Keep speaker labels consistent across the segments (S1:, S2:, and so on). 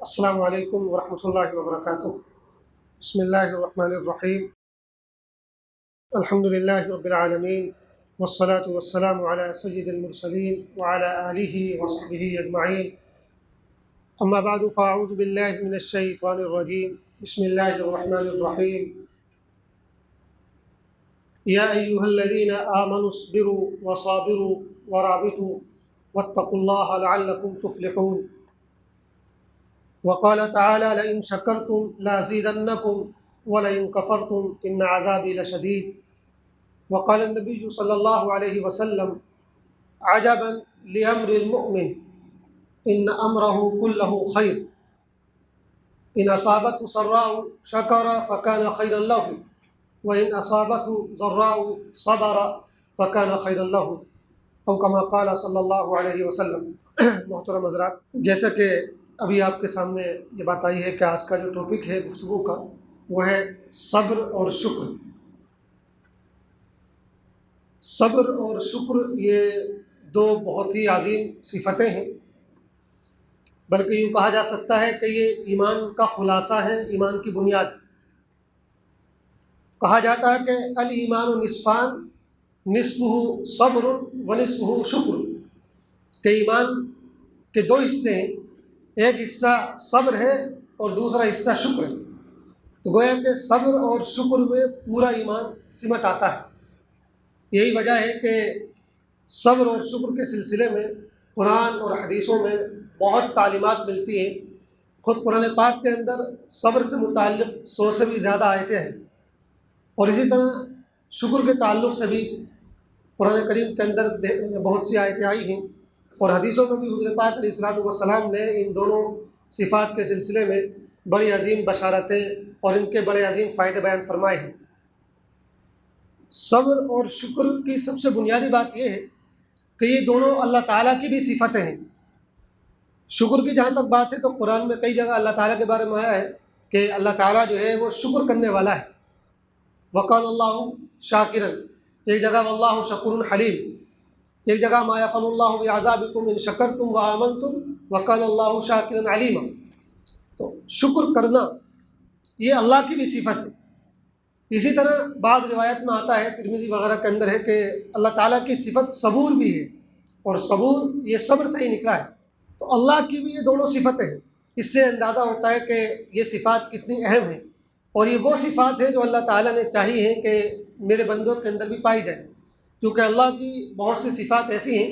S1: السلام علیکم ورحمۃ اللہ وبرکاتہ۔ بسم اللہ الرحمن الرحیم۔ الحمد للہ رب العالمین والصلاة والسلام علی سید المرسلین وعلی آلہ وصحبہ اجمعین، اما بعد فاعوذ باللہ من الشیطان الرجیم، بسم اللہ الرحمن الرحیم۔ یا ایہا الذین آمنوا اصبروا وصابروا ورابطوا واتقوا اللہ لعلکم تفلحون۔ وقال تعالی لئن شکرتم لازیدنکم ولئن کفرتم ان عذابی لشدید۔ وقال النبی صلی اللہ علیہ وسلم عجبا لامر المؤمن ان امرہ کلہ خیر، ان اصابته سراء شکر فکان خیرا لہ وان اصابته ضراء صبر فکان خیرا لہ، او کما قال صلی اللہ علیہ وسلم۔ محترم حضرات، جیسا کہ ابھی آپ کے سامنے یہ بات آئی ہے کہ آج کا جو ٹاپک ہے گفتگو کا وہ ہے صبر اور شکر۔ صبر اور شکر یہ دو بہت ہی عظیم صفتیں ہیں، بلکہ یوں کہا جا سکتا ہے کہ یہ ایمان کا خلاصہ ہے، ایمان کی بنیاد۔ کہا جاتا ہے کہ الایمان نصفان نصفہ صبر ونصفہ شکر، کہ ایمان کے دو حصے ہیں، ایک حصہ صبر ہے اور دوسرا حصہ شکر ہے۔ تو گویا کہ صبر اور شکر میں پورا ایمان سمٹ آتا ہے۔ یہی وجہ ہے کہ صبر اور شکر کے سلسلے میں قرآن اور حدیثوں میں بہت تعلیمات ملتی ہیں۔ خود قرآن پاک کے اندر صبر سے متعلق 100 سے بھی زیادہ آیتیں ہیں، اور اسی طرح شکر کے تعلق سے بھی قرآن کریم کے اندر بہت سی آیتیں آئی ہیں، اور حدیثوں میں بھی حضور پاک علیہ الصلوۃ والسلام نے ان دونوں صفات کے سلسلے میں بڑی عظیم بشارتیں اور ان کے بڑے عظیم فائدے بیان فرمائے ہیں۔ صبر اور شکر کی سب سے بنیادی بات یہ ہے کہ یہ دونوں اللہ تعالیٰ کی بھی صفتیں ہیں۔ شکر کی جہاں تک بات ہے تو قرآن میں کئی جگہ اللہ تعالیٰ کے بارے میں آیا ہے کہ اللہ تعالیٰ جو ہے وہ شکر کرنے والا ہے۔ وقال اللہ شاکرا، ایک جگہ واللہ شکور حلیم، ایک جگہ ما یفعل اللہ بعذابکم ان شکرتم وآمنتم وکان اللہ شاکرا علیما۔ تو شکر کرنا یہ اللہ کی بھی صفت ہے۔ اسی طرح بعض روایت میں آتا ہے، ترمذی وغیرہ کے اندر ہے، کہ اللہ تعالیٰ کی صفت صبور بھی ہے، اور صبور یہ صبر سے ہی نکلا ہے۔ تو اللہ کی بھی یہ دونوں صفتیں ہیں۔ اس سے اندازہ ہوتا ہے کہ یہ صفات کتنی اہم ہیں، اور یہ وہ صفات ہیں جو اللہ تعالیٰ نے چاہی ہیں کہ میرے بندوں کے اندر بھی پائی جائیں، کیونکہ اللہ کی بہت سی صفات ایسی ہیں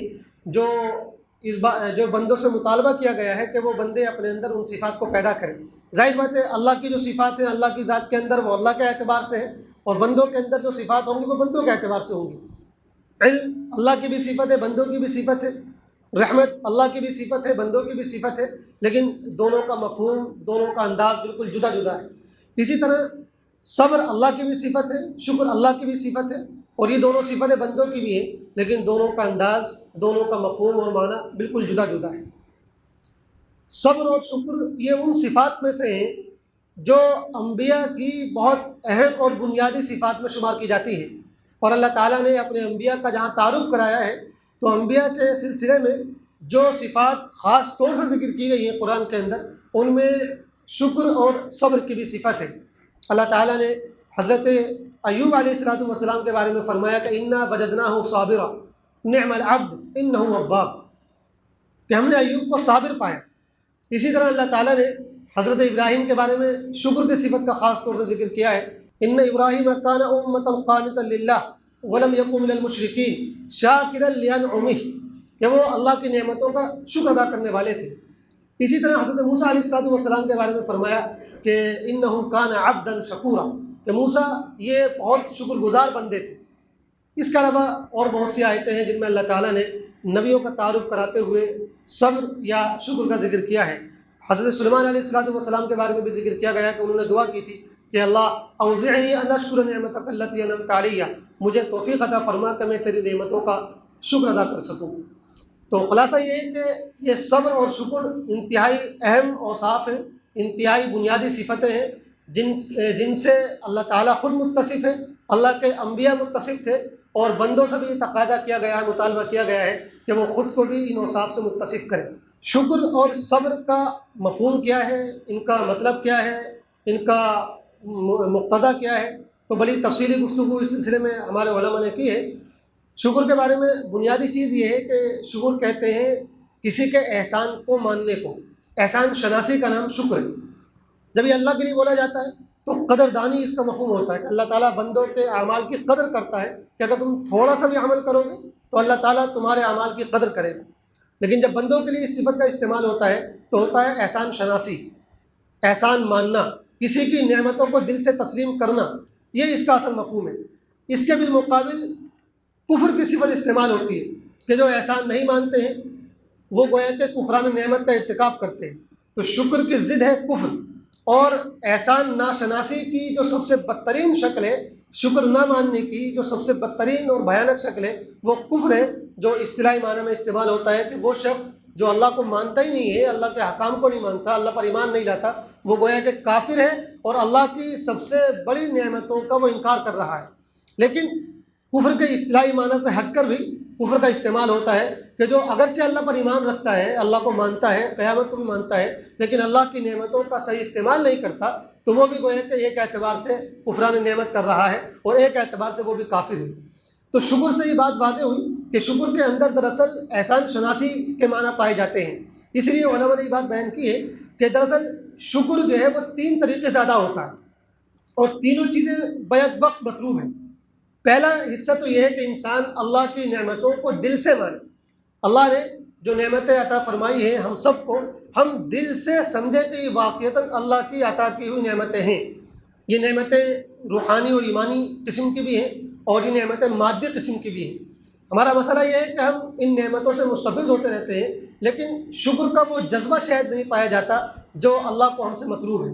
S1: جو بندوں سے مطالبہ کیا گیا ہے کہ وہ بندے اپنے اندر ان صفات کو پیدا کریں۔ ظاہر بات ہے اللہ کی جو صفات ہیں اللہ کی ذات کے اندر وہ اللہ کے اعتبار سے ہیں، اور بندوں کے اندر جو صفات ہوں گی وہ بندوں کے اعتبار سے ہوں گی۔ علم اللہ کی بھی صفت ہے، بندوں کی بھی صفت ہے۔ رحمت اللہ کی بھی صفت ہے، بندوں کی بھی صفت ہے، لیکن دونوں کا مفہوم، دونوں کا انداز بالکل جدا جدا ہے۔ اسی طرح صبر اللہ کی بھی صفت ہے، شکر اللہ کی بھی صفت ہے، اور یہ دونوں صفتیں بندوں کی بھی ہیں، لیکن دونوں کا انداز، دونوں کا مفہوم اور معنی بالکل جدا جدا ہے۔ صبر اور شکر یہ ان صفات میں سے ہیں جو انبیاء کی بہت اہم اور بنیادی صفات میں شمار کی جاتی ہے، اور اللہ تعالیٰ نے اپنے انبیاء کا جہاں تعارف کرایا ہے تو انبیاء کے سلسلے میں جو صفات خاص طور سے ذکر کی گئی ہیں قرآن کے اندر، ان میں شکر اور صبر کی بھی صفت ہے۔ اللہ تعالیٰ نے حضرت ایوب علیہ الصلوۃ والسلام کے بارے میں فرمایا کہ انا وجدناہ صابرا نعم العبد انہ اواب، کہ ہم نے ایوب کو صابر پایا۔ اسی طرح اللہ تعالیٰ نے حضرت ابراہیم کے بارے میں شکر کی صفت کا خاص طور سے ذکر کیا ہے، ان ابراہیم کان امۃ قانتا للہ ولم یکن من المشرکین شاکرا لانعمہ، کہ وہ اللہ کی نعمتوں کا شکر ادا کرنے والے تھے۔ اسی طرح حضرت موسیٰ علیہ الصلوۃ والسلام کے بارے میں فرمایا کہ انہ کان عبدا شکورا، کہ موسیٰ یہ بہت شکر گزار بندے تھے۔ اس کے علاوہ اور بہت سی آیتیں ہیں جن میں اللہ تعالیٰ نے نبیوں کا تعارف کراتے ہوئے صبر یا شکر کا ذکر کیا ہے۔ حضرت سلیمان علیہ الصلوۃ والسلام کے بارے میں بھی ذکر کیا گیا کہ انہوں نے دعا کی تھی کہ اللہ اوزعنی ان اشکر نعمتک التی انعمت علی، مجھے توفیق عطا فرما کہ میں تیری نعمتوں کا شکر ادا کر سکوں۔ تو خلاصہ یہ ہے کہ یہ صبر اور شکر انتہائی اہم اوصاف ہیں، انتہائی بنیادی صفتیں ہیں جن سے اللہ تعالیٰ خود متصف ہے، اللہ کے انبیاء متصف تھے، اور بندوں سے بھی تقاضا کیا گیا ہے، مطالبہ کیا گیا ہے کہ وہ خود کو بھی ان اوصاف سے متصف کریں۔ شکر اور صبر کا مفہوم کیا ہے، ان کا مطلب کیا ہے، ان کا مقتضا کیا ہے، تو بڑی تفصیلی گفتگو اس سلسلے میں ہمارے علماء نے کی ہے۔ شکر کے بارے میں بنیادی چیز یہ ہے کہ شکر کہتے ہیں کسی کے احسان کو ماننے کو، احسان شناسی کا نام شکر ہے۔ جب یہ اللہ کے لیے بولا جاتا ہے تو قدردانی اس کا مفہوم ہوتا ہے کہ اللہ تعالیٰ بندوں کے اعمال کی قدر کرتا ہے کہ اگر تم تھوڑا سا بھی عمل کرو گے تو اللہ تعالیٰ تمہارے اعمال کی قدر کرے گا۔ لیکن جب بندوں کے لیے اس صفت کا استعمال ہوتا ہے تو ہوتا ہے احسان شناسی، احسان ماننا، کسی کی نعمتوں کو دل سے تسلیم کرنا، یہ اس کا اصل مفہوم ہے۔ اس کے بالمقابل کفر کی صفت استعمال ہوتی ہے کہ جو احسان نہیں مانتے ہیں وہ گویا کہ کفران نعمت کا ارتکاب کرتے ہیں۔ تو شکر کی ضد ہے کفر، اور احسان ناشناسی کی جو سب سے بدترین شکل ہے، شکر نہ ماننے کی جو سب سے بدترین اور بھیانک شکل ہے وہ کفر ہے، جو اصطلاحی معنی میں استعمال ہوتا ہے کہ وہ شخص جو اللہ کو مانتا ہی نہیں ہے، اللہ کے احکام کو نہیں مانتا، اللہ پر ایمان نہیں لاتا، وہ گویا کہ کافر ہے اور اللہ کی سب سے بڑی نعمتوں کا وہ انکار کر رہا ہے۔ لیکن کفر کے اصطلاحی معنی سے ہٹ کر بھی کفر کا استعمال ہوتا ہے کہ جو اگرچہ اللہ پر ایمان رکھتا ہے، اللہ کو مانتا ہے، قیامت کو بھی مانتا ہے، لیکن اللہ کی نعمتوں کا صحیح استعمال نہیں کرتا، تو وہ بھی گویا کہ ایک اعتبار سے کفران نعمت کر رہا ہے اور ایک اعتبار سے وہ بھی کافر ہے۔ تو شکر سے یہ بات واضح ہوئی کہ شکر کے اندر دراصل احسان شناسی کے معنی پائے جاتے ہیں۔ اس لیے علماء نے یہ بات بیان کی ہے کہ دراصل شکر جو ہے وہ 3 طریقے سے ادا ہوتا ہے اور تینوں چیزیں بیک وقت مطلوب ہیں۔ پہلا حصہ تو یہ ہے کہ انسان اللہ کی نعمتوں کو دل سے مانے۔ اللہ نے جو نعمتیں عطا فرمائی ہیں ہم سب کو، ہم دل سے سمجھے کہ یہ واقعتاً اللہ کی عطا کی ہوئی نعمتیں ہیں۔ یہ نعمتیں روحانی اور ایمانی قسم کی بھی ہیں اور یہ نعمتیں مادی قسم کی بھی ہیں۔ ہمارا مسئلہ یہ ہے کہ ہم ان نعمتوں سے مستفیض ہوتے رہتے ہیں، لیکن شکر کا وہ جذبہ شاید نہیں پایا جاتا جو اللہ کو ہم سے مطلوب ہے۔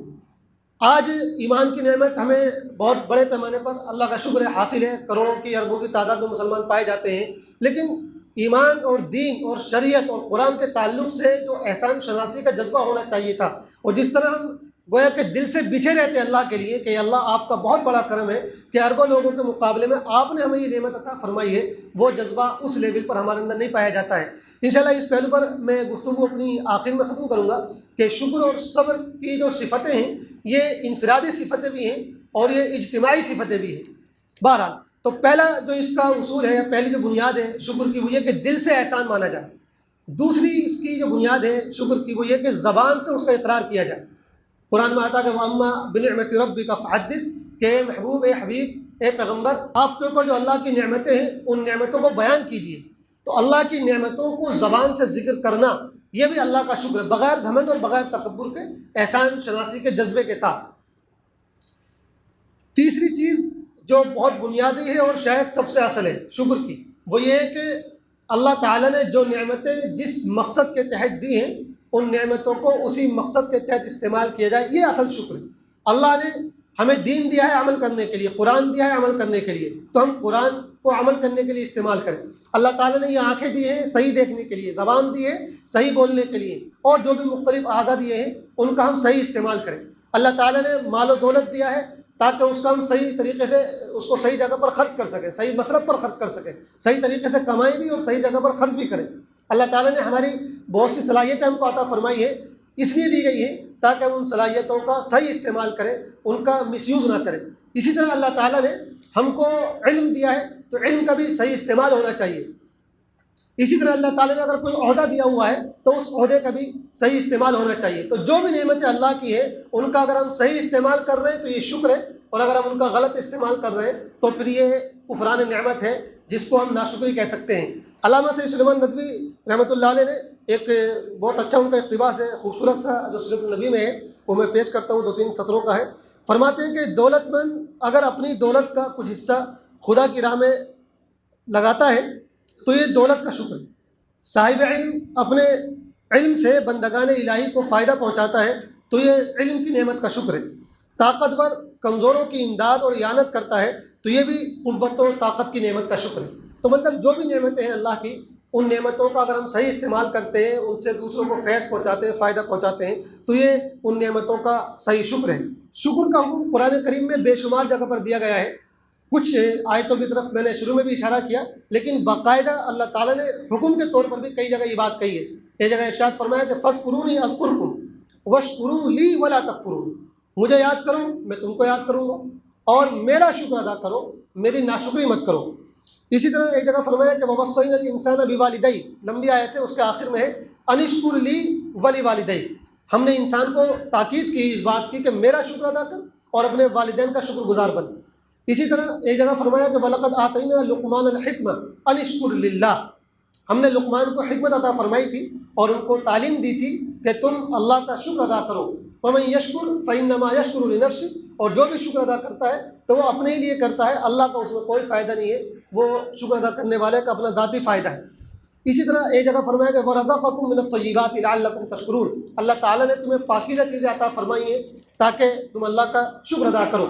S1: آج ایمان کی نعمت ہمیں بہت بڑے پیمانے پر اللہ کا شکر حاصل ہے، کروڑوں کی اربوں کی تعداد میں مسلمان پائے جاتے ہیں، لیکن ایمان اور دین اور شریعت اور قرآن کے تعلق سے جو احسان شناسی کا جذبہ ہونا چاہیے تھا، اور جس طرح ہم گویا کہ دل سے بچھے رہتے ہیں اللہ کے لیے کہ اللہ آپ کا بہت بڑا کرم ہے کہ اربوں لوگوں کے مقابلے میں آپ نے ہمیں یہ نعمت عطا فرمائی ہے، وہ جذبہ اس لیول پر ہمارے اندر نہیں پایا جاتا ہے۔ انشاءاللہ اس پہلو پر میں گفتگو اپنی آخر میں ختم کروں گا کہ شکر اور صبر کی جو صفتیں ہیں یہ انفرادی صفتیں بھی ہیں اور یہ اجتماعی صفتیں بھی ہیں۔ بہرحال تو پہلا جو اس کا اصول ہے یا پہلی جو بنیاد ہے شکر کی وہ یہ کہ دل سے احسان مانا جائے۔ دوسری اس کی جو بنیاد ہے شکر کی وہ یہ کہ زبان سے اس کا اقرار کیا جائے۔ قرآن میں آتا ہے کہ وَأَمَّا بِنِعْمَةِ رَبِّكَ فَحَدِّثْ، کہ محبوب، اے حبیب، اے پیغمبر، آپ کے اوپر جو اللہ کی نعمتیں ہیں ان نعمتوں کو بیان کیجیے۔ تو اللہ کی نعمتوں کو زبان سے ذکر کرنا یہ بھی اللہ کا شکر ہے، بغیر گھمنڈ اور بغیر تکبر کے، احسان شناسی کے جذبے کے ساتھ۔ تیسری چیز جو بہت بنیادی ہے اور شاید سب سے اصل ہے شکر کی، وہ یہ ہے کہ اللہ تعالیٰ نے جو نعمتیں جس مقصد کے تحت دی ہیں ان نعمتوں کو اسی مقصد کے تحت استعمال کیا جائے، یہ اصل شکر ہے۔ اللہ نے ہمیں دین دیا ہے عمل کرنے کے لیے، قرآن دیا ہے عمل کرنے کے لیے، تو ہم قرآن کو عمل کرنے کے لیے استعمال کریں۔ اللہ تعالیٰ نے یہ آنکھیں دی ہیں صحیح دیکھنے کے لیے، زبان دی ہے صحیح بولنے کے لیے، اور جو بھی مختلف اعضاء دیے ہیں ان کا ہم صحیح استعمال کریں۔ اللہ تعالیٰ نے مال و دولت دیا ہے تاکہ اس کا ہم صحیح طریقے سے اس کو صحیح جگہ پر خرچ کر سکیں، صحیح مصرف پر خرچ کر سکیں، صحیح طریقے سے کمائیں بھی اور صحیح جگہ پر خرچ بھی کریں۔ اللہ تعالیٰ نے ہماری بہت سی صلاحیتیں ہم کو عطا فرمائی ہے، اس لیے دی گئی ہے تاکہ ہم ان صلاحیتوں کا صحیح استعمال کریں، ان کا مس یوز نہ کریں۔ اسی طرح اللہ تعالیٰ نے ہم کو علم دیا ہے تو علم کا بھی صحیح استعمال ہونا چاہیے۔ اسی طرح اللہ تعالیٰ نے اگر کوئی عہدہ دیا ہوا ہے تو اس عہدے کا بھی صحیح استعمال ہونا چاہیے۔ تو جو بھی نعمتیں اللہ کی ہیں ان کا اگر ہم صحیح استعمال کر رہے ہیں تو یہ شکر ہے، اور اگر ہم ان کا غلط استعمال کر رہے ہیں تو پھر یہ کفران نعمت ہے جس کو ہم ناشکری کہہ سکتے ہیں۔ علامہ سید سلیمان ندوی رحمۃ اللہ علیہ نے ایک بہت اچھا ان کا اقتباس ہے، خوبصورت سا، جو سیرت النبی میں ہے، وہ میں پیش کرتا ہوں، 2-3 سطروں کا ہے۔ فرماتے ہیں کہ دولت مند اگر اپنی دولت کا کچھ حصہ خدا کی راہ میں لگاتا ہے تو یہ دولت کا شکر ہے۔ صاحب علم اپنے علم سے بندگان الہی کو فائدہ پہنچاتا ہے تو یہ علم کی نعمت کا شکر ہے۔ طاقتور کمزوروں کی امداد اور اعانت کرتا ہے تو یہ بھی قوت و طاقت کی نعمت کا شکر ہے۔ تو مطلب جو بھی نعمتیں ہیں اللہ کی، ان نعمتوں کا اگر ہم صحیح استعمال کرتے ہیں، ان سے دوسروں کو فیض پہنچاتے ہیں، فائدہ پہنچاتے ہیں، تو یہ ان نعمتوں کا صحیح شکر ہے۔ شکر کا حکم قرآن کریم میں بے شمار جگہ پر دیا گیا ہے۔ کچھ آیتوں کی طرف میں نے شروع میں بھی اشارہ کیا، لیکن باقاعدہ اللہ تعالیٰ نے حکم کے طور پر بھی کئی جگہ یہ بات کہی ہے۔ ایک جگہ ارشاد فرمایا کہ فاذکرونی اذکرکم واشکروا لی ولا تکفرون، مجھے یاد کرو میں تم کو یاد کروں گا، اور میرا شکر ادا کرو، میری ناشکری مت کرو۔ اسی طرح ایک جگہ فرمایا کہ ووصینا الانسان بوالدیہ، لمبی آیت ہے، اس کے آخر میں ہے ان اشکر لی ولی والدیک، ہم نے انسان کو تاکید کی اس بات کی کہ میرا شکر ادا کر اور اپنے والدین کا شکر گزار بن۔ اسی طرح ایک جگہ فرمایا کہ وَلَقَدْ آتَيْنَا لُقْمَانَ الْحِكْمَةَ أَنِ اشْكُرْ لِلَّهِ، ہم نے لقمان کو حکمت عطا فرمائی تھی اور ان کو تعلیم دی تھی کہ تم اللہ کا شکر ادا کرو۔ وَمَن يَشْكُرْ فَإِنَّمَا يَشْكُرُ لِنَفْسِهِ، اور جو بھی شکر ادا کرتا ہے تو وہ اپنے ہی لیے کرتا ہے، اللہ کا اس میں کوئی فائدہ نہیں ہے، وہ شکر ادا کرنے والے کا اپنا ذاتی فائدہ ہے۔ اسی طرح ایک جگہ فرمایا کہ وَرَزَقَكُم مِّنَ الطَّيِّبَاتِ لَعَلَّكُمْ تَشْكُرُونَ، اللہ تعالیٰ نے تمہیں پاکیزہ چیزیں عطا فرمائی ہیں تاکہ تم اللہ کا شکر ادا کرو۔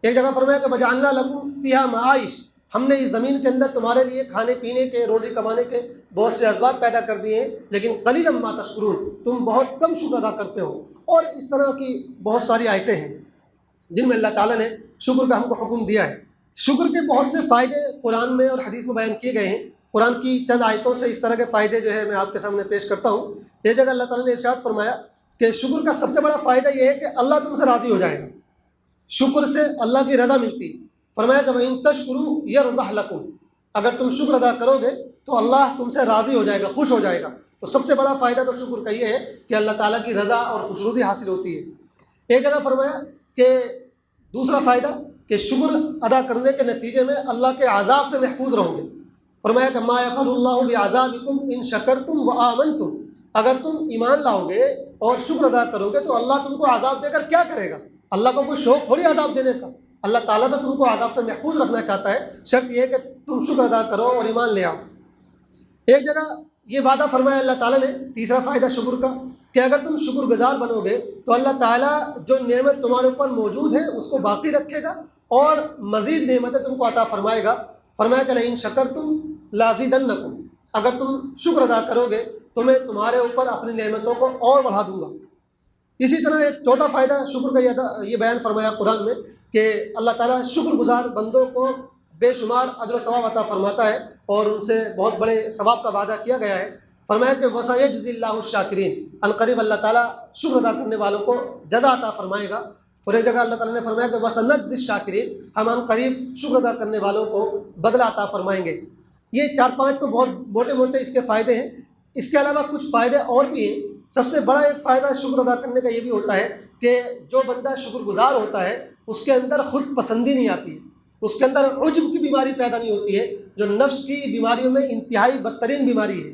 S1: ایک جگہ فرمایا کہ وَجَعَلْنَا لَكُمْ فِيهَا مَعَائِشَ، ہم نے اس زمین کے اندر تمہارے لیے کھانے پینے کے، روزی کمانے کے بہت سے اسباب پیدا کر دیے ہیں، لیکن قلیلا ما تشکرون، تم بہت کم شکر ادا کرتے ہو۔ اور اس طرح کی بہت ساری آیتیں ہیں جن میں اللہ تعالیٰ نے شکر کا ہم کو حکم دیا ہے۔ شکر کے بہت سے فائدے قرآن میں اور حدیث میں بیان کیے گئے ہیں۔ قرآن کی چند آیتوں سے اس طرح کے فائدے جو ہے میں آپ کے سامنے پیش کرتا ہوں۔ ایک جگہ اللہ تعالیٰ نے ارشاد فرمایا کہ شکر کا سب سے بڑا فائدہ یہ ہے کہ اللہ تم سے راضی ہو جائے گا، شکر سے اللہ کی رضا ملتی۔ فرمایا کہ وَإِن تَشْكُرُوا يَرْضَهْ لَكُمْ، اگر تم شکر ادا کرو گے تو اللہ تم سے راضی ہو جائے گا، خوش ہو جائے گا۔ تو سب سے بڑا فائدہ تو شکر کا یہ ہے کہ اللہ تعالیٰ کی رضا اور خوشنودی حاصل ہوتی ہے۔ ایک جگہ فرمایا کہ دوسرا فائدہ کہ شکر ادا کرنے کے نتیجے میں اللہ کے عذاب سے محفوظ رہو گے۔ فرمایا کہ ما یفعل اللہ بعذابکم ان شکرتم وآمنتم، اگر تم ایمان لاؤ گے اور شکر ادا کرو گے تو اللہ تم کو عذاب دے کر کیا کرے گا؟ اللہ کو کوئی شوق تھوڑی عذاب دینے کا، اللہ تعالیٰ تو تم کو عذاب سے محفوظ رکھنا چاہتا ہے، شرط یہ ہے کہ تم شکر ادا کرو اور ایمان لے آؤ۔ ایک جگہ یہ وعدہ فرمایا اللہ تعالیٰ نے، تیسرا فائدہ شکر کا، کہ اگر تم شکر گزار بنو گے تو اللہ تعالیٰ جو نعمت تمہارے اوپر موجود ہے اس کو باقی رکھے گا اور مزید نعمتیں تم کو عطا فرمائے گا۔ فرمایا کہ لئن شکرتم لازیدنکم، اگر تم شکر ادا کرو گے تو میں تمہارے اوپر اپنی نعمتوں کو اور بڑھا دوں گا۔ اسی طرح ایک چوتھا فائدہ شکر کا یہ بیان فرمایا قرآن میں کہ اللہ تعالیٰ شکر گزار بندوں کو بے شمار اجر و ثواب عطا فرماتا ہے اور ان سے بہت بڑے ثواب کا وعدہ کیا گیا ہے۔ فرمایا کہ وَسَيَجْزِي اللَّهُ الشَّاكِرِينَ، عنقریب اللہ تعالیٰ شکر ادا کرنے والوں کو جزا عطا فرمائے گا۔ اور ایک جگہ اللہ تعالیٰ نے فرمایا کہ وَسَنَجْزِي الشَّاكِرِينَ، ہم عنقریب شکر ادا کرنے والوں کو بدلہ عطا فرمائیں گے۔ یہ 4-5 تو بہت موٹے موٹے اس کے فائدے ہیں۔ اس کے علاوہ کچھ فائدے اور بھی ہیں۔ سب سے بڑا ایک فائدہ شکر ادا کرنے کا یہ بھی ہوتا ہے کہ جو بندہ شکر گزار ہوتا ہے اس کے اندر خود پسندی نہیں آتی، اس کے اندر عجب کی بیماری پیدا نہیں ہوتی ہے، جو نفس کی بیماریوں میں انتہائی بدترین بیماری ہے۔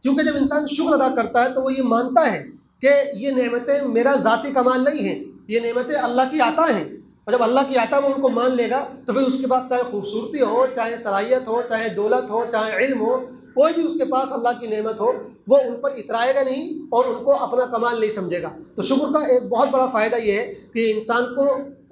S1: کیونکہ جب انسان شکر ادا کرتا ہے تو وہ یہ مانتا ہے کہ یہ نعمتیں میرا ذاتی کمال نہیں ہیں، یہ نعمتیں اللہ کی عطا ہیں، اور جب اللہ کی عطا میں ان کو مان لے گا تو پھر اس کے پاس چاہے خوبصورتی ہو، چاہے صلاحیت ہو، چاہے دولت ہو، چاہے علم ہو، کوئی بھی اس کے پاس اللہ کی نعمت ہو وہ ان پر اترائے گا نہیں اور ان کو اپنا کمال نہیں سمجھے گا۔ تو شکر کا ایک بہت بڑا فائدہ یہ ہے کہ انسان کو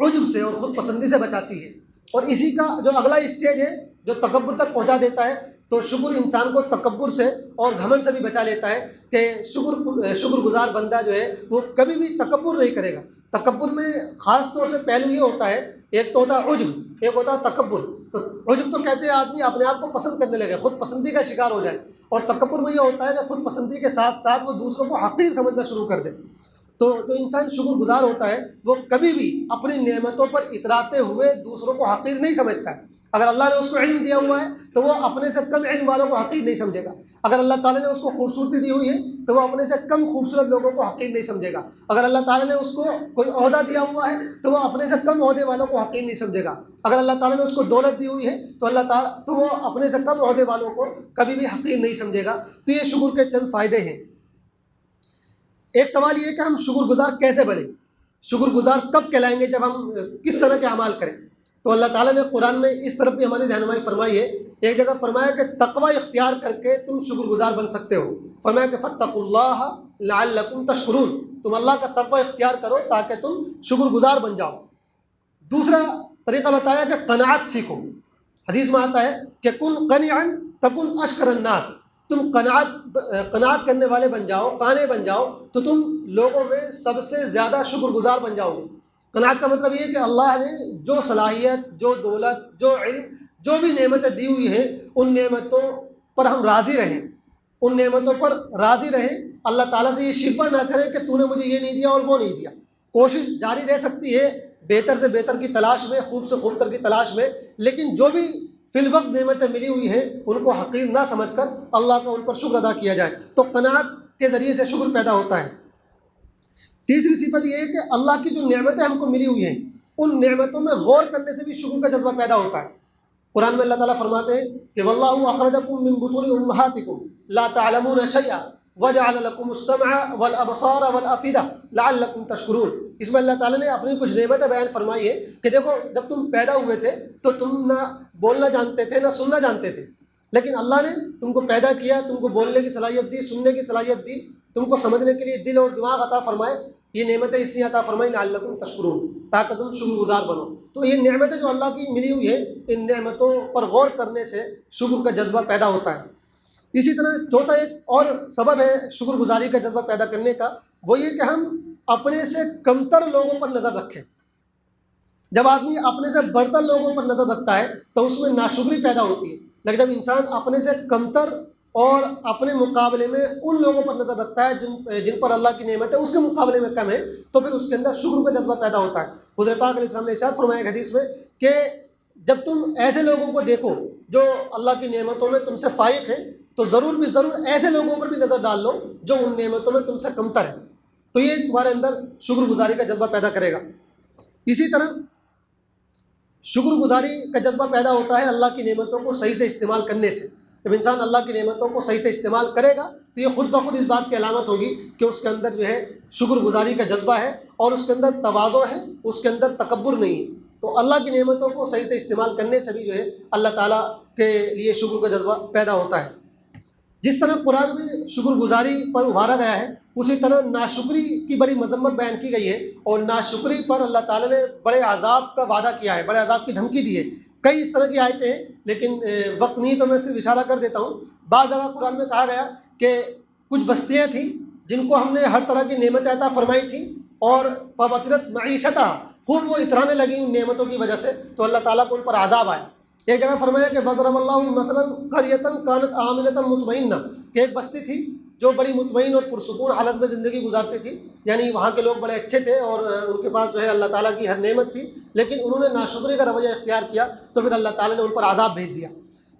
S1: عجب سے اور خود پسندی سے بچاتی ہے۔ اور اسی کا جو اگلا اسٹیج ہے جو تکبر تک پہنچا دیتا ہے، تو شکر انسان کو تکبر سے اور گھمنڈ سے بھی بچا لیتا ہے کہ شکر گزار بندہ جو ہے وہ کبھی بھی تکبر نہیں کرے گا۔ تکبر میں خاص طور سے پہلو یہ ہوتا ہے، ایک تو ہوتا ہے عجب، ایک ہوتا ہے تکبر۔ تو عجب تو کہتے ہیں آدمی اپنے آپ کو پسند کرنے لگے، خود پسندی کا شکار ہو جائے، اور تکبر میں یہ ہوتا ہے کہ خود پسندی کے ساتھ ساتھ وہ دوسروں کو حقیر سمجھنا شروع کر دے۔ تو جو انسان شکر گزار ہوتا ہے وہ کبھی بھی اپنی نعمتوں پر اتراتے ہوئے دوسروں کو حقیر نہیں سمجھتا ہے۔ اگر اللہ نے اس کو علم دیا ہوا ہے تو وہ اپنے سے کم علم والوں کو حقیر نہیں سمجھے گا۔ اگر اللہ تعالیٰ نے اس کو خوبصورتی دی ہوئی ہے تو وہ اپنے سے کم خوبصورت لوگوں کو حقیر نہیں سمجھے گا۔ اگر اللہ تعالیٰ نے اس کو کوئی عہدہ دیا ہوا ہے تو وہ اپنے سے کم عہدے والوں کو حقیر نہیں سمجھے گا۔ اگر اللہ تعالیٰ نے اس کو دولت دی ہوئی ہے تو وہ اپنے سے کم عہدے والوں کو کبھی بھی حقیر نہیں سمجھے گا۔ تو یہ شکر کے چند فائدے ہیں۔ ایک سوال یہ ہے کہ ہم شکر گزار کیسے بنیں، شکر گزار کب کہلائیں گے، جب ہم کس طرح کے اعمال کریں؟ تو اللہ تعالیٰ نے قرآن میں اس طرف بھی ہماری رہنمائی فرمائی ہے۔ ایک جگہ فرمایا کہ تقوی اختیار کر کے تم شکر گزار بن سکتے ہو۔ فرمایا کہ فاتقوا اللہ لعلکم تشکرون، تم اللہ کا تقوی اختیار کرو تاکہ تم شکر گزار بن جاؤ۔ دوسرا طریقہ بتایا کہ قناعت سیکھو۔ حدیث میں آتا ہے کہ کن قنعا تکن اشکر الناس، تم قناعت کرنے والے بن جاؤ، قانع بن جاؤ تو تم لوگوں میں سب سے زیادہ شکر گزار بن جاؤ گے۔ قناعت کا مطلب یہ ہے کہ اللہ نے جو صلاحیت، جو دولت، جو علم، جو بھی نعمتیں دی ہوئی ہیں ان نعمتوں پر ہم راضی رہیں، ان نعمتوں پر راضی رہیں اللہ تعالیٰ سے یہ شکوہ نہ کریں کہ تو نے مجھے یہ نہیں دیا اور وہ نہیں دیا. کوشش جاری رہ سکتی ہے بہتر سے بہتر کی تلاش میں، خوب سے خوب تر کی تلاش میں، لیکن جو بھی فی الوقت نعمتیں ملی ہوئی ہیں ان کو حقیر نہ سمجھ کر اللہ کا ان پر شکر ادا کیا جائے، تو قناعت کے ذریعے سے شکر پیدا ہوتا ہے. تیسری صفت یہ ہے کہ اللہ کی جو نعمتیں ہم کو ملی ہوئی ہیں ان نعمتوں میں غور کرنے سے بھی شکر کا جذبہ پیدا ہوتا ہے. قرآن میں اللہ تعالیٰ فرماتے ہیں کہ واللہ اخرجکم من بطون امہاتکم لا تعلمون شیئا وجعل لکم السمع والابصار والافئدہ لعلکم تشکرون. اس میں اللہ تعالیٰ نے اپنی کچھ نعمتیں بیان فرمائی ہے کہ دیکھو جب تم پیدا ہوئے تھے تو تم نہ بولنا جانتے تھے نہ سننا جانتے تھے، لیکن اللہ نے تم کو پیدا کیا، تم کو بولنے کی صلاحیت دی، سننے کی صلاحیت دی، تم کو سمجھنے کے لیے دل اور دماغ عطا فرمائے. یہ نعمتیں اس لیے عطا فرمائی لعلکم تشکرون، تاکہ تم شکر گزار بنو. تو یہ نعمتیں جو اللہ کی ملی ہوئی ہیں ان نعمتوں پر غور کرنے سے شکر کا جذبہ پیدا ہوتا ہے. اسی طرح چوتھا ایک اور سبب ہے شکر گزاری کا جذبہ پیدا کرنے کا، وہ یہ کہ ہم اپنے سے کمتر لوگوں پر نظر رکھیں. جب آدمی اپنے سے برتر لوگوں پر نظر رکھتا ہے تو اس میں ناشکری پیدا ہوتی ہے، لیکن جب انسان اپنے سے کمتر اور اپنے مقابلے میں ان لوگوں پر نظر رکھتا ہے جن پر اللہ کی نعمت ہے اس کے مقابلے میں کم ہے، تو پھر اس کے اندر شکر کا جذبہ پیدا ہوتا ہے. حضور پاک علیہ السلام نے ارشاد فرمایا ایک حدیث میں کہ جب تم ایسے لوگوں کو دیکھو جو اللہ کی نعمتوں میں تم سے فائق ہیں تو ضرور ایسے لوگوں پر بھی نظر ڈال لو جو ان نعمتوں میں تم سے کمتر ہیں، تو یہ تمہارے اندر شکر گزاری کا جذبہ پیدا کرے گا. اسی طرح شکر گزاری کا جذبہ پیدا ہوتا ہے اللہ کی نعمتوں کو صحیح سے استعمال کرنے سے. جب انسان اللہ کی نعمتوں کو صحیح سے استعمال کرے گا تو یہ خود بخود اس بات کی علامت ہوگی کہ اس کے اندر جو ہے شکر گزاری کا جذبہ ہے اور اس کے اندر تواضع ہے، اس کے اندر تکبر نہیں ہے. تو اللہ کی نعمتوں کو صحیح سے استعمال کرنے سے بھی جو ہے اللہ تعالیٰ کے لیے شکر کا جذبہ پیدا ہوتا ہے. جس طرح قرآن میں شکر گزاری پر ابھارا گیا ہے اسی طرح ناشکری کی بڑی مذمت بیان کی گئی ہے، اور ناشکری پر اللہ تعالیٰ نے بڑے عذاب کا وعدہ کیا ہے، بڑے عذاب کی دھمکی دی ہے. کئی اس طرح کی آیتیں ہیں لیکن وقت نہیں تو میں صرف اشارہ کر دیتا ہوں. بعض جگہ قرآن میں کہا گیا کہ کچھ بستیاں تھیں جن کو ہم نے ہر طرح کی نعمتیں عطا فرمائی تھیں اور فبطرت معیشتہ، خوب وہ اترانے لگی ان نعمتوں کی وجہ سے، تو اللہ تعالیٰ کو ان پر عذاب آئے. ایک جگہ فرمایا کہ وضرب اللہ مثلا قریۃ کانت آمنۃ مطمئنہ، کہ ایک بستی تھی جو بڑی مطمئن اور پرسکون حالت میں زندگی گزارتی تھی، یعنی وہاں کے لوگ بڑے اچھے تھے اور ان کے پاس جو ہے اللہ تعالیٰ کی ہر نعمت تھی، لیکن انہوں نے ناشکری کا رویہ اختیار کیا تو پھر اللہ تعالیٰ نے ان پر عذاب بھیج دیا.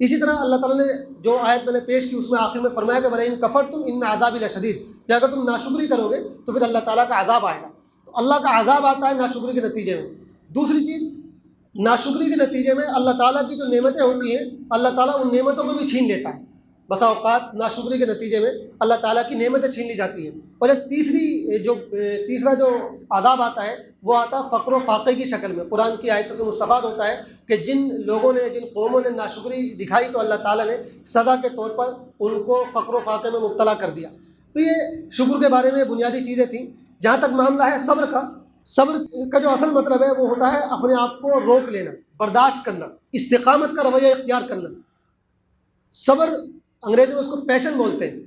S1: اسی طرح اللہ تعالیٰ نے جو آیت میں نے پیش کی اس میں آخر میں فرمایا کہ وَلَئِن كَفَرْتُمْ إِنَّ عَذَابِي لَشَدِيدٌ، کہ اگر تم ناشکری کرو گے تو پھر اللہ تعالیٰ کا عذاب آئے گا. تو اللہ کا عذاب آتا ہے ناشکری کے نتیجے میں. دوسری چیز، ناشکری کے نتیجے میں اللہ تعالیٰ کی جو نعمتیں ہوتی ہیں اللہ تعالیٰ ان نعمتوں کو بھی چھین لیتا ہے. بسا اوقات ناشکری کے نتیجے میں اللہ تعالیٰ کی نعمتیں چھین لی جاتی ہیں. اور ایک تیسرا جو عذاب آتا ہے وہ آتا ہے فقر و فاقے کی شکل میں. قرآن کی آیتوں سے مستفاد ہوتا ہے کہ جن قوموں نے ناشکری دکھائی تو اللہ تعالیٰ نے سزا کے طور پر ان کو فقر و فاقے میں مبتلا کر دیا. تو یہ شکر کے بارے میں بنیادی چیزیں تھیں. جہاں تک معاملہ ہے صبر کا جو اصل مطلب ہے وہ ہوتا ہے اپنے آپ کو روک لینا، برداشت کرنا، استقامت کا رویہ اختیار کرنا. صبر انگریزی میں اس کو پیشن بولتے ہیں.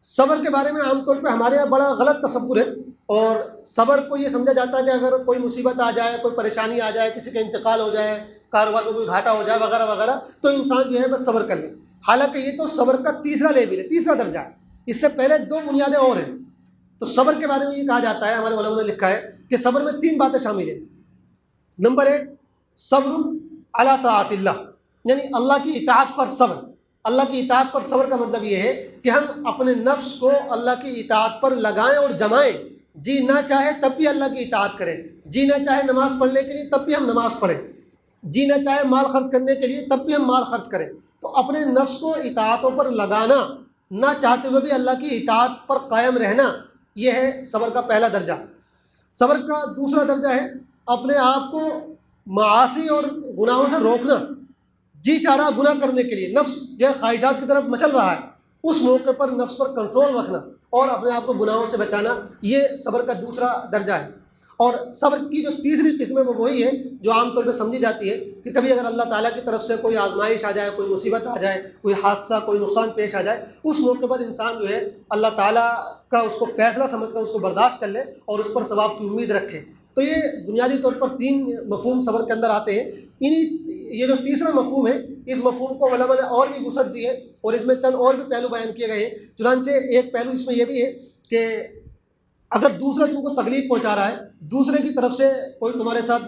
S1: صبر کے بارے میں عام طور پہ ہمارے یہاں بڑا غلط تصور ہے، اور صبر کو یہ سمجھا جاتا ہے کہ اگر کوئی مصیبت آ جائے، کوئی پریشانی آ جائے، کسی کا انتقال ہو جائے، کاروبار میں کوئی گھاٹا ہو جائے وغیرہ وغیرہ، تو انسان جو ہے بس صبر کر لے. حالانکہ یہ تو صبر کا تیسرا لیول ہے، تیسرا درجہ ہے. اس سے پہلے دو بنیادیں اور ہیں. تو صبر کے بارے میں یہ کہا جاتا ہے، ہمارے علماء نے لکھا ہے کہ صبر میں 3 باتیں شامل ہیں. نمبر 1 صبر علی طاعت اللہ، یعنی اللہ کی اطاعت پر صبر. اللہ کی اطاعت پر صبر کا مطلب یہ ہے کہ ہم اپنے نفس کو اللہ کی اطاعت پر لگائیں اور جمائیں. جی نہ چاہے تب بھی اللہ کی اطاعت کریں، جی نہ چاہے نماز پڑھنے کے لیے تب بھی ہم نماز پڑھیں، جی نہ چاہے مال خرچ کرنے کے لیے تب بھی ہم مال خرچ کریں. تو اپنے نفس کو اطاعتوں پر لگانا، نہ چاہتے ہوئے بھی اللہ کی اطاعت پر قائم رہنا، یہ ہے صبر کا پہلا درجہ. صبر کا دوسرا درجہ ہے اپنے آپ کو معاصی اور گناہوں سے روکنا. جی چاہ رہا گناہ کرنے کے لیے، نفس جو ہے خواہشات کی طرف مچل رہا ہے، اس موقع پر نفس پر کنٹرول رکھنا اور اپنے آپ کو گناہوں سے بچانا، یہ صبر کا دوسرا درجہ ہے. اور صبر کی جو تیسری قسم ہے وہ وہی ہے جو عام طور پہ سمجھی جاتی ہے کہ کبھی اگر اللہ تعالیٰ کی طرف سے کوئی آزمائش آ جائے، کوئی مصیبت آ جائے، کوئی حادثہ، کوئی نقصان پیش آ جائے، اس موقع پر انسان جو ہے اللہ تعالیٰ کا اس کو فیصلہ سمجھ کر اس کو برداشت کر لے اور اس پر ثواب کی امید رکھے. تو یہ بنیادی طور پر 3 مفہوم صبر کے اندر آتے ہیں. یہ جو تیسرا مفہوم ہے، اس مفہوم کو علماء نے اور بھی وسعت دی ہے اور اس میں چند اور بھی پہلو بیان کیے گئے ہیں. چنانچہ ایک پہلو اس میں یہ بھی ہے کہ اگر دوسرا تم کو تکلیف پہنچا رہا ہے، دوسرے کی طرف سے کوئی تمہارے ساتھ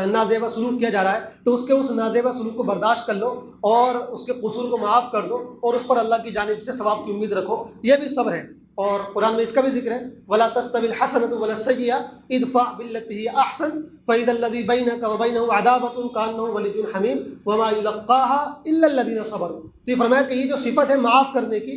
S1: نازیبا سلوک کیا جا رہا ہے، تو اس نازیبا سلوک کو برداشت کر لو اور اس کے قصور کو معاف کر دو اور اس پر اللہ کی جانب سے ثواب کی امید رکھو، یہ بھی صبر ہے۔ اور قرآن میں اس کا بھی ذکر ہے، وَلَا تَسْتَوِي الْحَسَنَةُ وَلَا السَّيِّئَةُ ادْفَعْ بِالَّتِي هِيَ أَحْسَنُ فَإِذَا الَّذِي بَيْنَكَ وَبَيْنَهُ عَدَاوَةٌ كَأَنَّهُ وَلِيٌّ حَمِيمٌ وَمَا يُلَقَّاهَا إِلَّا الَّذِينَ صَبَرُوا۔ تو یہ فرمایا کہ یہ جو صفت ہے معاف کرنے کی،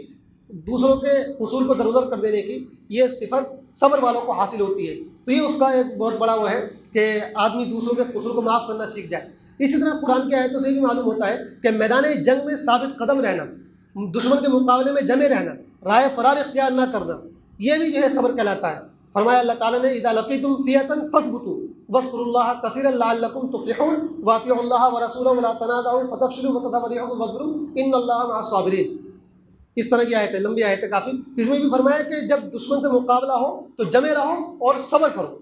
S1: دوسروں کے قصور کو درگزر کر دینے کی، یہ صفت صبر والوں کو حاصل ہوتی ہے۔ تو یہ اس کا ایک بہت بڑا وہ ہے کہ آدمی دوسروں کے قصور کو معاف کرنا سیکھ جائے۔ اسی طرح قرآن کی آیتوں سے بھی معلوم ہوتا ہے کہ میدان جنگ میں ثابت قدم رہنا، دشمن کے مقابلے میں جمے رہنا، رائے فرار اختیار نہ کرنا، یہ بھی جو ہے صبر کہلاتا ہے۔ فرمایا اللہ تعالیٰ نے اذا لقیتم فئة فاثبتوا واذکروا اللہ کثیرا لعلکم تفلحون واطیعوا اللہ ورسولہ ولا تنازعوا فتفشلوا وتذهب ريحكم واصبروا ان اللہ مع الصابرین۔ اس طرح کی آیتیں، لمبی آیتیں کافی، اس میں بھی فرمایا کہ جب دشمن سے مقابلہ ہو تو جمے رہو اور صبر کرو،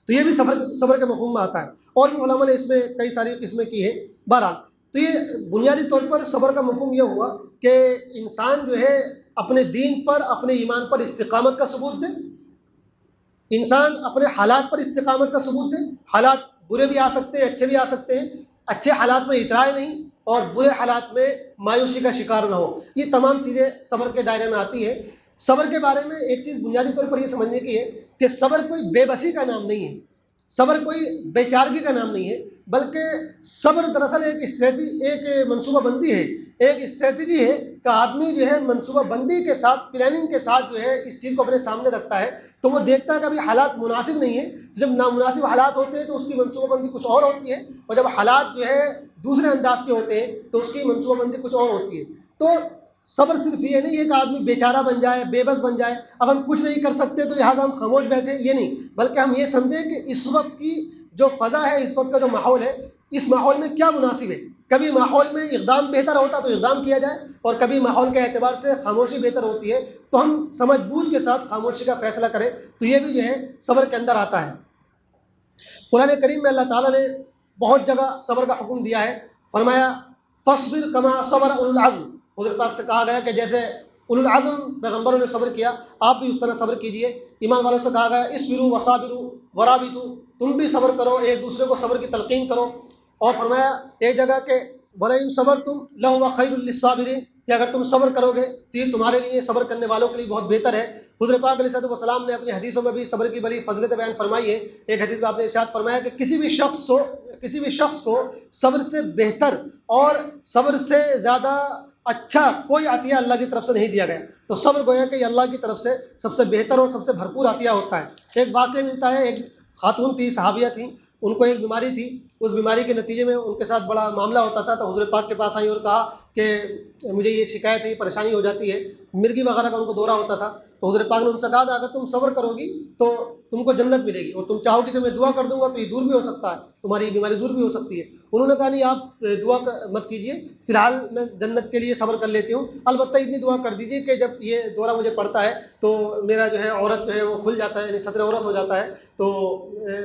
S1: تو یہ بھی صبر کے مفہوم میں آتا ہے۔ اور بھی علماء نے اس میں کئی ساری قسمیں کی ہیں۔ بہرحال تو یہ بنیادی طور پر صبر کا مفہوم یہ ہوا کہ انسان جو ہے اپنے دین پر، اپنے ایمان پر استقامت کا ثبوت دے، انسان اپنے حالات پر استقامت کا ثبوت دے۔ حالات برے بھی آ سکتے ہیں، اچھے بھی آ سکتے ہیں، اچھے حالات میں اترائے نہیں اور برے حالات میں مایوسی کا شکار نہ ہو، یہ تمام چیزیں صبر کے دائرے میں آتی ہیں۔ صبر کے بارے میں ایک چیز بنیادی طور پر یہ سمجھنے کی ہے کہ صبر کوئی بے بسی کا نام نہیں ہے، صبر کوئی بے چارگی کا نام نہیں ہے، بلکہ صبر دراصل ایک منصوبہ بندی ہے، ایک اسٹریٹجی ہے کہ آدمی جو ہے منصوبہ بندی کے ساتھ، پلاننگ کے ساتھ جو ہے اس چیز کو اپنے سامنے رکھتا ہے، تو وہ دیکھتا ہے کہ ابھی حالات مناسب نہیں ہیں، جب نامناسب حالات ہوتے ہیں تو اس کی منصوبہ بندی کچھ اور ہوتی ہے، اور جب حالات جو ہے دوسرے انداز کے ہوتے ہیں تو اس کی منصوبہ بندی کچھ اور ہوتی ہے۔ تو صبر صرف یہ نہیں ہے کہ آدمی بیچارہ بن جائے، بے بس بن جائے، اب ہم کچھ نہیں کر سکتے تو لہٰذا ہم خاموش بیٹھے، یہ نہیں، بلکہ ہم یہ سمجھیں کہ اس وقت کی جو فضا ہے، اس وقت کا جو ماحول ہے، اس ماحول میں کیا مناسب ہے۔ کبھی ماحول میں اقدام بہتر ہوتا تو اقدام کیا جائے، اور کبھی ماحول کے اعتبار سے خاموشی بہتر ہوتی ہے تو ہم سمجھ بوجھ کے ساتھ خاموشی کا فیصلہ کریں، تو یہ بھی جو ہے صبر کے اندر آتا ہے۔ قرآن کریم میں اللہ تعالیٰ نے بہت جگہ صبر کا حکم دیا ہے۔ فرمایا فاصبر کما صبر اولو العزم، حضور پاک سے کہا گیا کہ جیسے اولو العزم پیغمبروں نے صبر کیا، آپ بھی اس طرح صبر کیجئے۔ ایمان والوں سے کہا گیا اصبروا وصابروا ورابطوا، تم بھی صبر کرو، ایک دوسرے کو صبر کی تلقین کرو۔ اور فرمایا ایک جگہ کہ وَلَئِن صَبَرْتُمْ لَهُوَ خَيْرٌ لِّلصَّابِرِينَ، کہ اگر تم صبر کرو گے تو یہ تمہارے لیے، صبر کرنے والوں کے لیے بہت بہتر ہے۔ حضور پاک علیہ الصلوۃ والسلام نے اپنی حدیثوں میں بھی صبر کی بڑی فضیلت بیان فرمائی ہے۔ ایک حدیث میں آپ نے ارشاد فرمایا کہ کسی بھی شخص کو صبر سے بہتر اور صبر سے زیادہ اچھا کوئی عطیہ اللہ کی طرف سے نہیں دیا گیا۔ تو صبر گویا کہ یہ اللہ کی طرف سے سب سے بہتر اور سب سے بھرپور عطیہ ہوتا ہے۔ ایک واقعہ ملتا ہے، ایک خاتون تھی، صحابیہ تھیں، ان کو ایک بیماری تھی، اس بیماری کے نتیجے میں ان کے ساتھ بڑا معاملہ ہوتا تھا، تو حضور پاک کے پاس آئی اور کہا کہ مجھے یہ شکایت ہے، پریشانی ہو جاتی ہے، مرگی وغیرہ کا ان کو دورہ ہوتا تھا۔ تو حضور پاک نے ان سے کہا کہ اگر تم صبر کرو گی تو تم کو جنت ملے گی، اور تم چاہو گی تو میں دعا کر دوں گا تو یہ دور بھی ہو سکتا ہے، تمہاری بیماری دور بھی ہو سکتی ہے۔ انہوں نے کہا نہیں، آپ دعا مت کیجیے، فی الحال میں جنت کے لیے صبر کر لیتی ہوں، البتہ اتنی دعا کر دیجیے کہ جب یہ دورہ مجھے پڑتا ہے تو میرا جو ہے عورت جو ہے وہ کھل جاتا ہے، یعنی صدر عورت ہو جاتا ہے، تو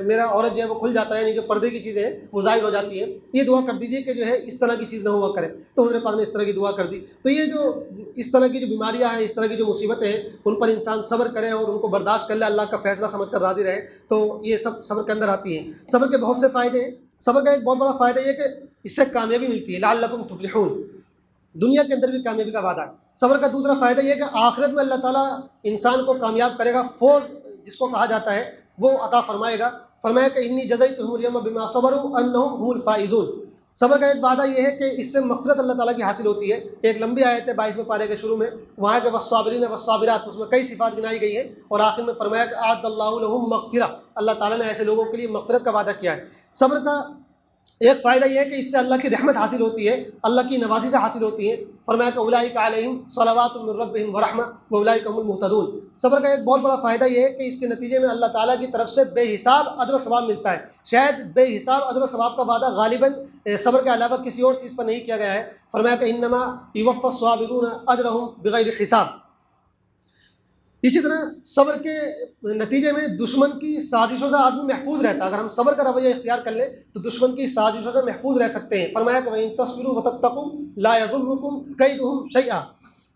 S1: میرا عورت جو ہے وہ کھل جاتا ہے، یعنی جو پردے کی چیزیں ہیں وہ ظاہر ہو جاتی ہیں، یہ دعا کر دیجیے کہ جو ہے اس طرح کی چیز نہ ہوا کرے۔ تو حضور پاک نے اس طرح کی دعا کر دی۔ تو یہ جو اس طرح کی جو بیماریاں ہیں، اس طرح کی جو مصیبتیں ہیں، ان پر انسان صبر کرے اور ان کو برداشت کر لے، اللہ کا فیصلہ سمجھ کر راضی رہے، تو یہ سب صبر کے اندر آتی ہیں۔ صبر کے بہت سے فائدے ہیں۔ صبر کا ایک بہت بڑا فائدہ یہ کہ اس سے کامیابی ملتی ہے، لعلکم تفلحون، دنیا کے اندر بھی کامیابی کا وعدہ ہے۔ صبر کا دوسرا فائدہ یہ کہ آخرت میں اللہ تعالیٰ انسان کو کامیاب کرے گا، فوز جس کو کہا جاتا ہے وہ عطا فرمائے گا۔ فرمایا کہ انی جزیتہم اليوم بما صبروا انہم هم الفائزون۔ صبر کا ایک وعدہ یہ ہے کہ اس سے مغفرت اللہ تعالیٰ کی حاصل ہوتی ہے۔ ایک لمبی آیت ہے 22ویں پارے کے شروع میں، وہاں کے والصابرین والصابرات، اس میں کئی صفات گنائی گئی ہیں، اور آخر میں فرمایا کہ اعد اللہ لہم مغفرہ، اللہ تعالیٰ نے ایسے لوگوں کے لیے مغفرت کا وعدہ کیا ہے۔ صبر کا ایک فائدہ یہ ہے کہ اس سے اللہ کی رحمت حاصل ہوتی ہے، اللہ کی نوازشیں حاصل ہوتی ہیں۔ فرمایا کہ اولئک علیہم صلوات من ربہم ورحمہ واولئک هم المہتدون۔ صبر کا ایک بہت بڑا فائدہ یہ ہے کہ اس کے نتیجے میں اللہ تعالیٰ کی طرف سے بے حساب اجر و ثواب ملتا ہے۔ شاید بے حساب اجر و ثواب کا وعدہ غالباً صبر کے علاوہ کسی اور چیز پر نہیں کیا گیا ہے۔ فرمایا کہ انما یوفی الصابرون اجرہم بغیر حساب۔ اسی طرح صبر کے نتیجے میں دشمن کی سازشوں سے آدمی محفوظ رہتا ہے۔ اگر ہم صبر کا رویہ اختیار کر لیں تو دشمن کی سازشوں سے محفوظ رہ سکتے ہیں۔ فرمایا کہ وَإِن تَصْبِرُوا وَتَتَّقُوا لَا يَضُرُّكُمْ كَيْدُهُمْ شَيْئًا۔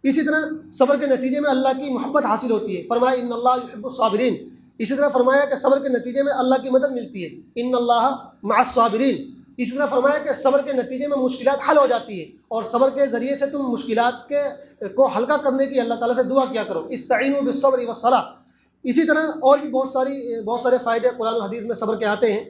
S1: اسی طرح صبر کے نتیجے میں اللہ کی محبت حاصل ہوتی ہے، فرمایا ان اللہ یحب الصابرین۔ اسی طرح فرمایا کہ صبر کے نتیجے میں اللہ کی مدد ملتی ہے، ان اللہ مع الصابرین۔ اسی طرح فرمایا کہ صبر کے نتیجے میں مشکلات حل ہو جاتی ہے، اور صبر کے ذریعے سے تم مشکلات کو ہلکا کرنے کی اللہ تعالیٰ سے دعا کیا کرو، استعینوا بالصبر والصلاۃ۔ اسی طرح اور بھی بہت سارے فائدے قرآن و حدیث میں صبر کے آتے ہیں۔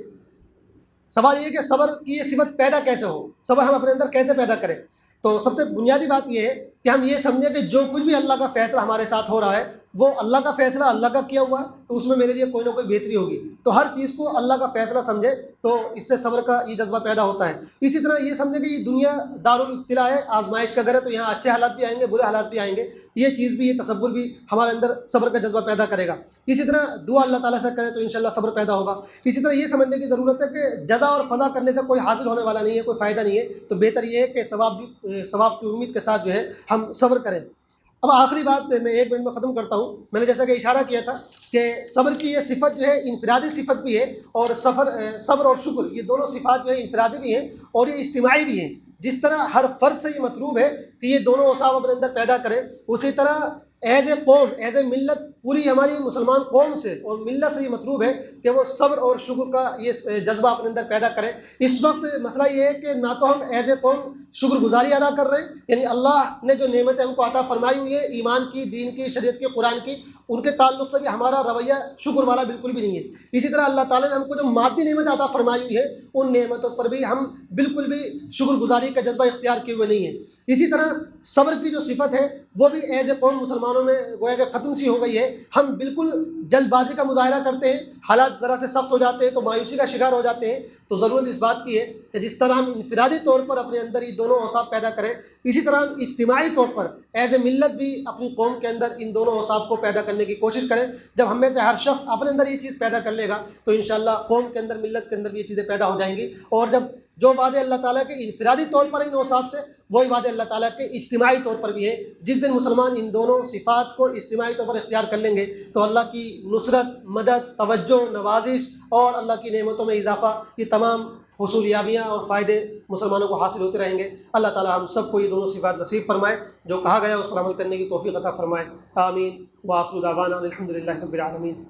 S1: سوال یہ ہے کہ صبر کی یہ صفت پیدا کیسے ہو، صبر ہم اپنے اندر کیسے پیدا کریں؟ تو سب سے بنیادی بات یہ ہے کہ ہم یہ سمجھیں کہ جو کچھ بھی اللہ کا فیصلہ ہمارے ساتھ ہو رہا ہے وہ اللہ کا فیصلہ، اللہ کا کیا ہوا ہے، تو اس میں میرے لیے کوئی نہ کوئی بہتری ہوگی۔ تو ہر چیز کو اللہ کا فیصلہ سمجھے تو اس سے صبر کا یہ جذبہ پیدا ہوتا ہے۔ اسی طرح یہ سمجھے کہ یہ دنیا دارالابتلاء ہے، آزمائش کا گھر ہے، تو یہاں اچھے حالات بھی آئیں گے، برے حالات بھی آئیں گے۔ یہ چیز بھی، یہ تصور بھی ہمارے اندر صبر کا جذبہ پیدا کرے گا۔ اسی طرح دعا اللہ تعالیٰ سے کریں تو انشاءاللہ صبر پیدا ہوگا۔ اسی طرح یہ سمجھنے کی ضرورت ہے کہ جزا اور فضا کرنے سے کوئی حاصل ہونے والا نہیں ہے، کوئی فائدہ نہیں ہے، تو بہتر یہ ہے کہ ثواب کی امید کے ساتھ جو ہے ہم صبر کریں۔ اب آخری بات میں 1 منٹ میں ختم کرتا ہوں۔ میں نے جیسا کہ اشارہ کیا تھا کہ صبر کی یہ صفت جو ہے انفرادی صفت بھی ہے، اور صبر اور شکر یہ دونوں صفات جو ہے انفرادی بھی ہیں اور یہ اجتماعی بھی ہیں۔ جس طرح ہر فرد سے یہ مطلوب ہے کہ یہ دونوں اوصاف اپنے اندر پیدا کرے، اسی طرح ایز اے قوم، ایز اے ملت، پوری ہماری مسلمان قوم سے اور ملت سے یہ مطلوب ہے کہ وہ صبر اور شکر کا یہ جذبہ اپنے اندر پیدا کریں۔ اس وقت مسئلہ یہ ہے کہ نہ تو ہم ایز اے قوم شکر گزاری ادا کر رہے ہیں، یعنی اللہ نے جو نعمتیں ہم کو عطا فرمائی ہوئی ہے، ایمان کی، دین کی، شریعت کی، قرآن کی، ان کے تعلق سے بھی ہمارا رویہ شکر والا بالکل بھی نہیں ہے۔ اسی طرح اللہ تعالیٰ نے ہم کو جو مادی نعمت عطا فرمائی ہوئی ہے، ان نعمتوں پر بھی ہم بالکل بھی شکر گزاری کا جذبہ اختیار کیے ہوئے نہیں ہیں۔ اسی طرح صبر کی جو صفت ہے وہ بھی ایز اے قوم مسلمانوں میں گویا کہ ختم سی ہو گئی ہے۔ ہم بالکل جلد بازی کا مظاہرہ کرتے ہیں، حالات ذرا سے سخت ہو جاتے ہیں تو مایوسی کا شکار ہو جاتے ہیں۔ تو ضرورت اس بات کی ہے کہ جس طرح ہم انفرادی طور پر اپنے اندر یہ دونوں اوصاف پیدا کریں، اسی طرح ہم اجتماعی طور پر ایز اے ملت بھی اپنی قوم کے اندر ان دونوں اوصاف کو پیدا کرنے کی کوشش کریں۔ جب ہم میں سے ہر شخص اپنے اندر یہ چیز پیدا کر لے گا تو انشاءاللہ قوم کے اندر، ملت کے اندر بھی یہ چیزیں پیدا ہو جائیں گی۔ اور جب جو وعدے اللہ تعالیٰ کے انفرادی طور پر ان اوصاف سے، وہی وعدے اللہ تعالیٰ کے اجتماعی طور پر بھی ہیں۔ جس دن مسلمان ان دونوں صفات کو اجتماعی طور پر اختیار کر لیں گے تو اللہ کی نصرت، مدد، توجہ، نوازش اور اللہ کی نعمتوں میں اضافہ، یہ تمام حصولیابیاں اور فائدے مسلمانوں کو حاصل ہوتے رہیں گے۔ اللہ تعالیٰ ہم سب کو یہ دونوں صفات نصیب فرمائے، جو کہا گیا اس پر عمل کرنے کی توفیق عطا فرمائے۔ آمین۔ وآخر دعوانا الحمد للہ رب العالمین۔